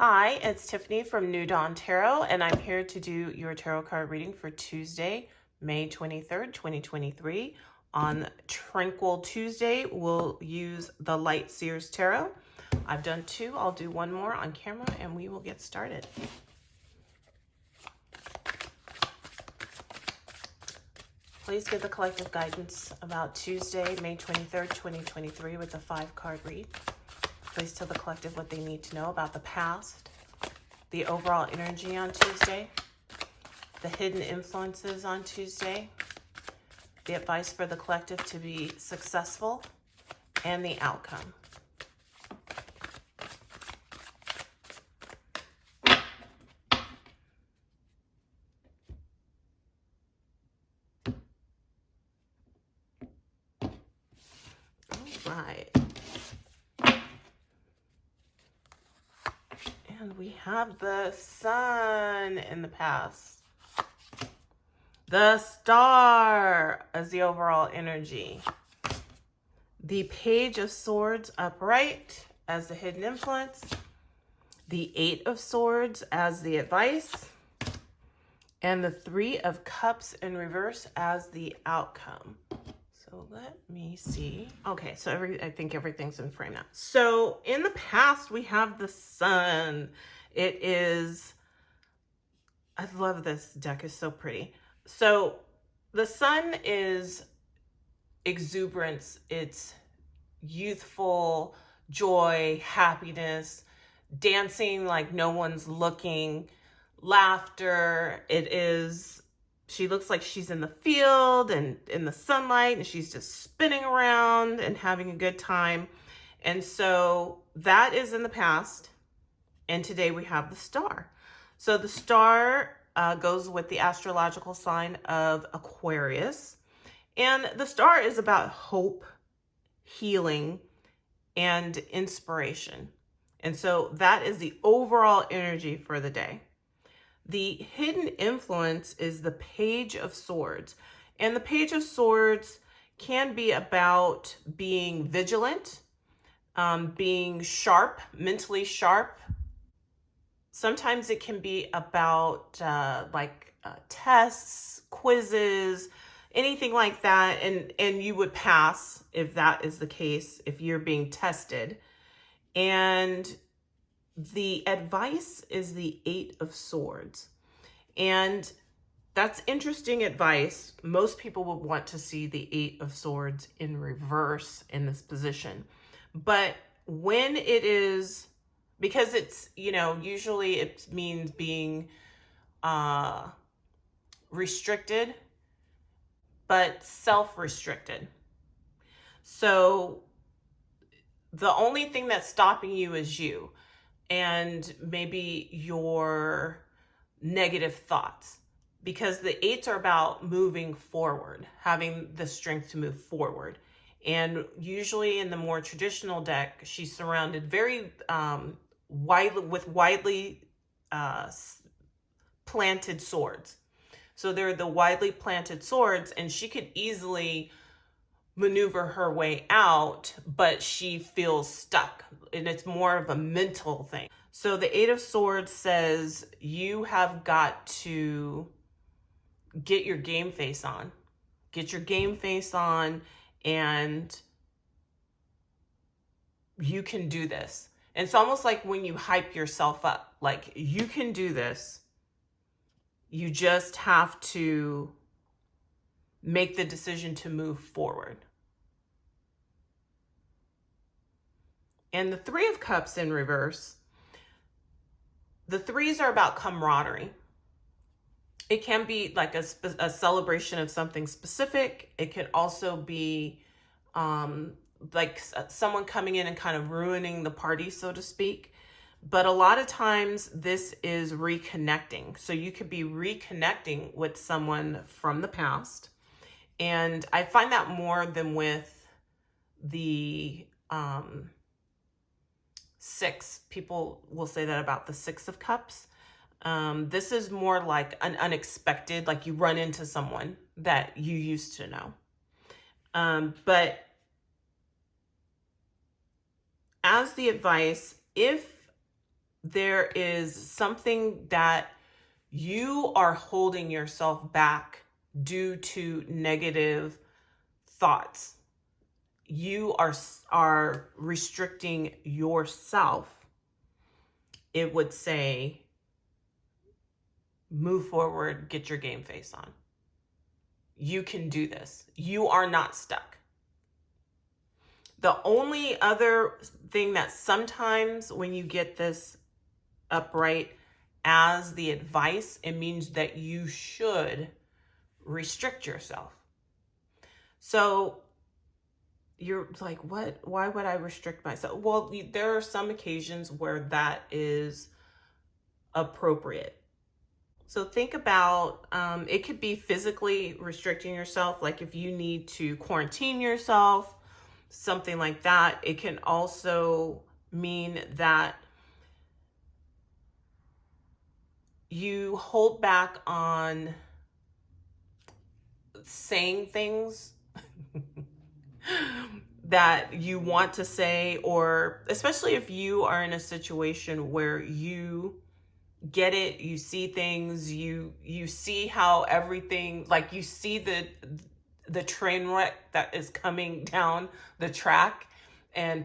Hi, it's Tiffany from New Dawn Tarot, and I'm here to do your tarot card reading for Tuesday, May 23rd, 2023. On Tranquil Tuesday, we'll use the Light Seers Tarot. I've done two. I'll do one more on camera, and we will get started. Please give the collective guidance about Tuesday, May 23rd, 2023 with the 5-card read. Please tell the collective what they need to know about the past, the overall energy on Tuesday, the hidden influences on Tuesday, the advice for the collective to be successful, and the outcome. All right. And we have the Sun in the past. The Star as the overall energy. The Page of Swords upright as the hidden influence. The 8 of Swords as the advice. And the 3 of Cups in reverse as the outcome. So let me see. Okay, so I think everything's in frame now. So in the past, we have the Sun. It is, I love this deck, it's so pretty. So the Sun is exuberance, it's youthful, joy, happiness, dancing like no one's looking, laughter. It is, she looks like she's in the field and in the sunlight, and she's just spinning around and having a good time. And so that is in the past. And today we have the Star. So the Star goes with the astrological sign of Aquarius. And the Star is about hope, healing, and inspiration. And so that is the overall energy for the day. The hidden influence is the Page of Swords. And the Page of Swords can be about being vigilant, being sharp, mentally sharp. Sometimes it can be about tests, quizzes, anything like that. And you would pass if that is the case, if you're being tested. And the advice is the 8 of Swords. And that's interesting advice. Most people would want to see the 8 of Swords in reverse in this position. But when it is, because it's, usually it means being restricted, but self-restricted. So the only thing that's stopping you is you and maybe your negative thoughts, because the 8s are about moving forward, having the strength to move forward. And usually in the more traditional deck, she's surrounded very widely planted swords. So they're the widely planted swords, and she could easily maneuver her way out, but she feels stuck, and it's more of a mental thing. So the 8 of Swords says you have got to get your game face on. Get your game face on, and you can do this. And it's almost like when you hype yourself up, like you can do this. You just have to make the decision to move forward. And the 3 of Cups in reverse, the 3s are about camaraderie. It can be like a celebration of something specific. It can also be like someone coming in and kind of ruining the party, so to speak. But a lot of times this is reconnecting. So you could be reconnecting with someone from the past. And I find that more than with the 6. People will say that about the 6 of Cups. This is more like an unexpected, like you run into someone that you used to know. But as the advice, if there is something that you are holding yourself back due to negative thoughts. You are restricting yourself. It would say, move forward, get your game face on. You can do this. You are not stuck. The only other thing that sometimes when you get this upright as the advice, it means that you should restrict yourself. So you're like, what? Why would I restrict myself? Well, there are some occasions where that is appropriate. So think about, it could be physically restricting yourself, like if you need to quarantine yourself, something like that. It can also mean that you hold back on saying things that you want to say, or especially if you are in a situation where you get it, you see things, you see how everything, like you see the train wreck that is coming down the track, and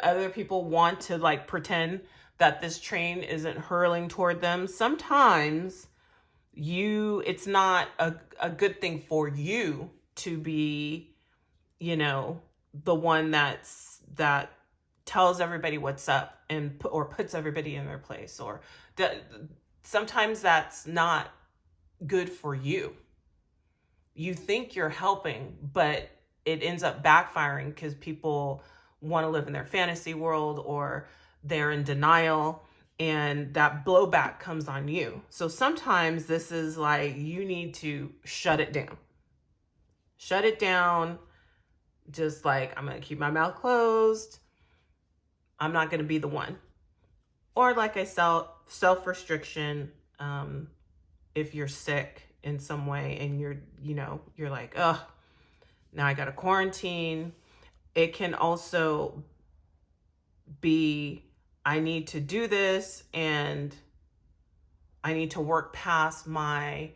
other people want to like pretend that this train isn't hurling toward them. Sometimes it's not a good thing for you to be, the one that tells everybody what's up or puts everybody in their place, or sometimes that's not good for you. You think you're helping, but it ends up backfiring because people want to live in their fantasy world, or they're in denial, and that blowback comes on you. So sometimes this is like, you need to shut it down. Shut it down. Just like, I'm going to keep my mouth closed. I'm not going to be the one. Or like I said, self-restriction. If you're sick in some way and you're like, oh, now I got to quarantine. It can also be, I need to do this and I need to work past my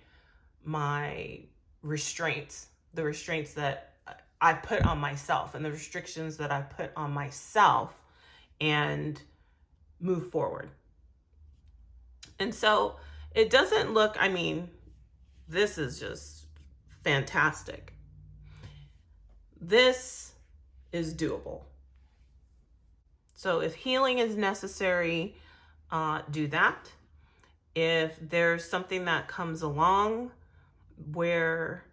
restraints, the restraints that I put on myself and the restrictions that I put on myself, and move forward. And so it doesn't look, this is just fantastic. This is doable. So if healing is necessary, do that. If there's something that comes along where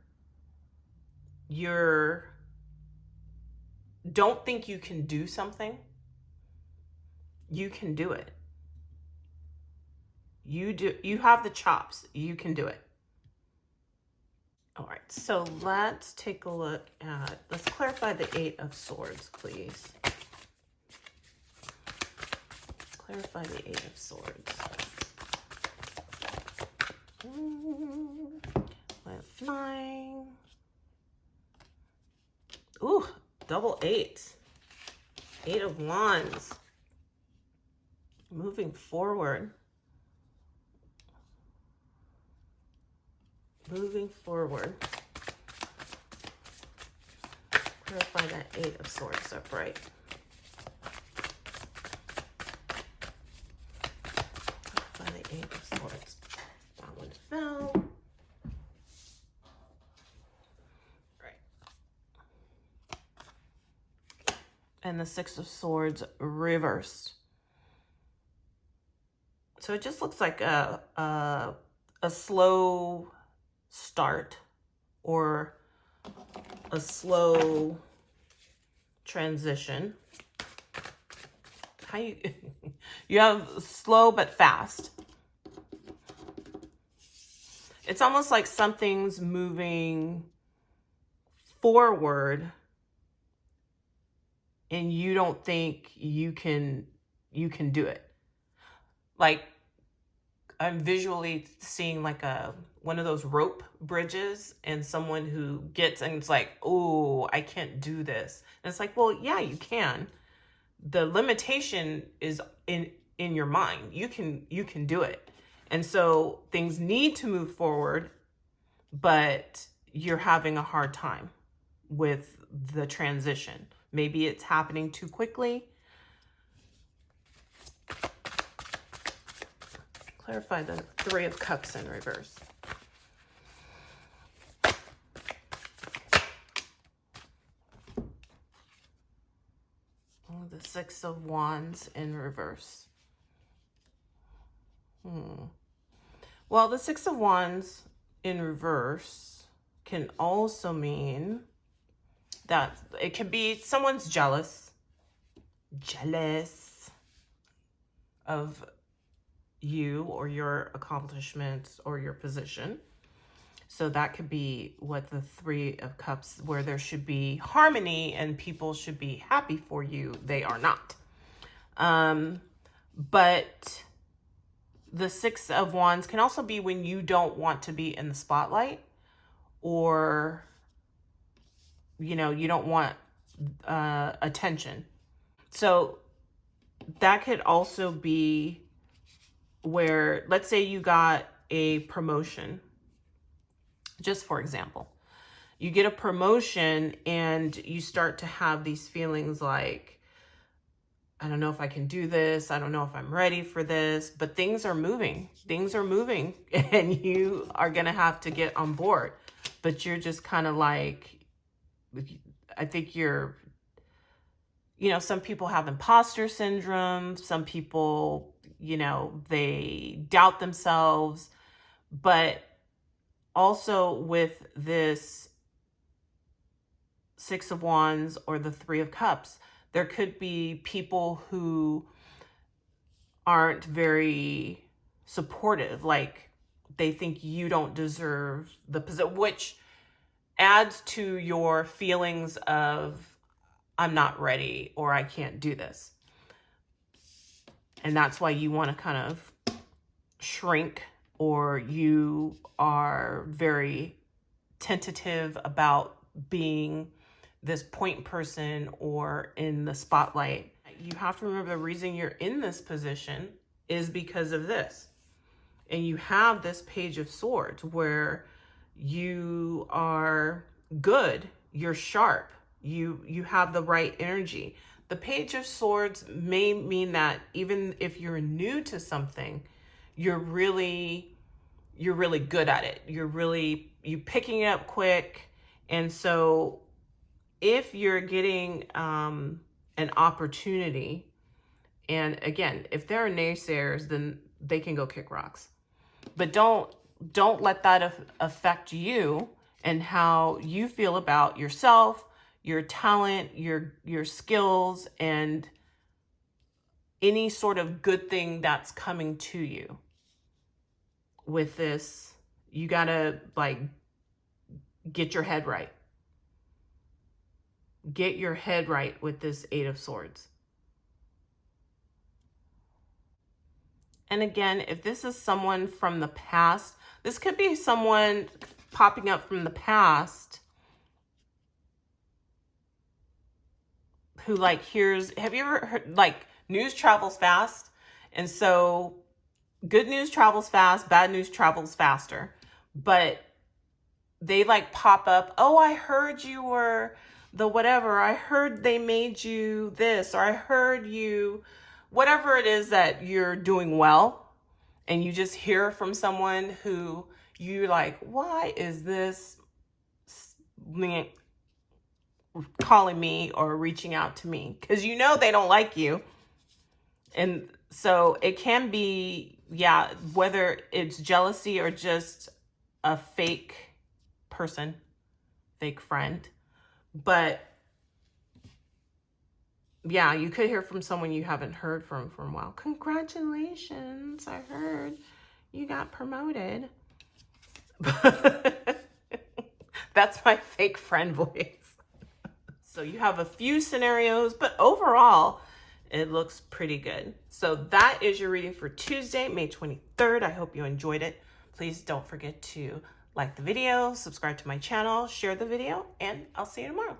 don't think you can do something, you can do it. You have the chops. You can do it. All right, so let's take a look at, let's clarify the Eight of Swords, please. Clarify the Eight of Swords. Went flying. Ooh, double eights. Eight of Wands. Moving forward. Moving forward. Clarify that Eight of Swords upright. Clarify the Eight of Swords. That one fell. Right. And the Six of Swords reversed. So it just looks like a slow start, or a slow transition. How you have slow but fast. It's almost like something's moving forward and you don't think you can do it. Like, I'm visually seeing like one of those rope bridges, and someone who gets, and it's like, oh, I can't do this. And it's like, well, yeah, you can. The limitation is in your mind. You can do it. And so things need to move forward, but you're having a hard time with the transition. Maybe it's happening too quickly. Clarify the Three of Cups in reverse. Oh, the Six of Wands in reverse. Well, the Six of Wands in reverse can also mean that it can be someone's jealous of you or your accomplishments or your position. So that could be what the Three of Cups, where there should be harmony and people should be happy for you. They are not. But the Six of Wands can also be when you don't want to be in the spotlight, or, you know, you don't want attention. So that could also be where, let's say you got a promotion, just for example, you get a promotion and you start to have these feelings like, I don't know if I can do this. I don't know if I'm ready for this, but things are moving. Things are moving and you are going to have to get on board. But you're just kind of like, I think you're, you know, some people have imposter syndrome. Some people, you know, they doubt themselves. But also with this Six of Wands or the Three of Cups, there could be people who aren't very supportive, like they think you don't deserve the position, which adds to your feelings of, I'm not ready or I can't do this. And that's why you want to kind of shrink, or you are very tentative about being this point person or in the spotlight. You have to remember the reason you're in this position is because of this. And you have this Page of Swords where you are good, you're sharp, you have the right energy. The Page of Swords may mean that even if you're new to something, you're really good at it. You picking it up quick. And so if you're getting an opportunity, and again, if there are naysayers, then they can go kick rocks. But don't let that affect you and how you feel about yourself, your talent, your skills, and any sort of good thing that's coming to you. With this, you gotta like get your head right. Get your head right with this Eight of Swords. And again, if this is someone from the past, this could be someone popping up from the past who like hears, have you ever heard, like, news travels fast? And so good news travels fast, bad news travels faster. But they like pop up, oh, I heard you were the whatever. I heard they made you this, or I heard you, whatever it is that you're doing well. And you just hear from someone who you like, why is this calling me or reaching out to me? Because you know they don't like you. And so it can be, yeah, whether it's jealousy or just a fake person, fake friend. But yeah, you could hear from someone you haven't heard from for a while. Congratulations, I heard you got promoted. That's my fake friend voice. So you have a few scenarios, but overall, it looks pretty good. So that is your reading for Tuesday, May 23rd. I hope you enjoyed it. Please don't forget to like the video, subscribe to my channel, share the video, and I'll see you tomorrow.